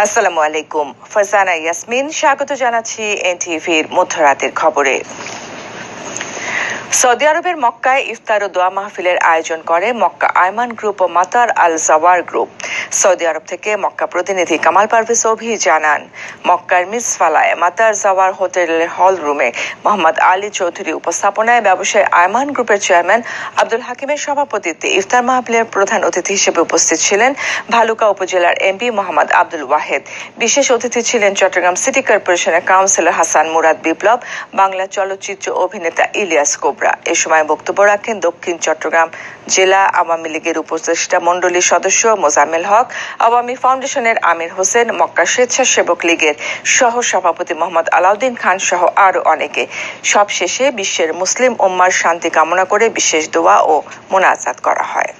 আসসালামু আলাইকুম। ফারজানা ইয়াসমিন স্বাগত জানাচ্ছি এনটিভির মধ্যরাতের খবরে। সৌদি আরবের মক্কায় ইফতার ও দোয়া মাহফিলের আয়োজন করে মক্কা আয়মান গ্রুপ ও মাতার আল জাওয়ার গ্রুপ। সৌদি আরব থেকে মক্কা প্রতিনিধি কামাল পারভেজ অভি জানান, মক্কার মিসফালায় মাতার জাওয়ার হোটেলের হল রুমে মোহাম্মদ আলী চৌধুরী উপস্থাপনায় ব্যবসায়ী আয়মান গ্রুপের চেয়ারম্যান আব্দুল হাকিমের সভাপতিত্বে ইফতার মাহফিলের প্রধান অতিথি হিসেবে উপস্থিত ছিলেন ভালুকা উপজেলার এমপি মোহাম্মদ আব্দুল ওয়াহেদ। বিশেষ অতিথি ছিলেন চট্টগ্রাম সিটি কর্পোরেশনের কাউন্সিলর হাসান মুরাদ বিপ্লব, বাংলা চলচ্চিত্র অভিনেতা ইলিয়াস কোবরা। এ সময় বক্তব্য রাখেন দক্ষিণ চট্টগ্রাম জেলা আওয়ামী লীগের উপদেষ্টা মণ্ডলীর সদস্য মোজাম্মেল হক, আওয়ামী ফাউন্ডেশনের আমির হোসেন, মক্কা স্বেচ্ছাসেবক লীগের সহ সভাপতি মোহাম্মদ আলাউদ্দিন খান সহ আরো অনেকে। সবশেষে বিশ্বের মুসলিম উম্মার শান্তি কামনা করে বিশেষ দোয়া ও মোনাজাত করা হয়।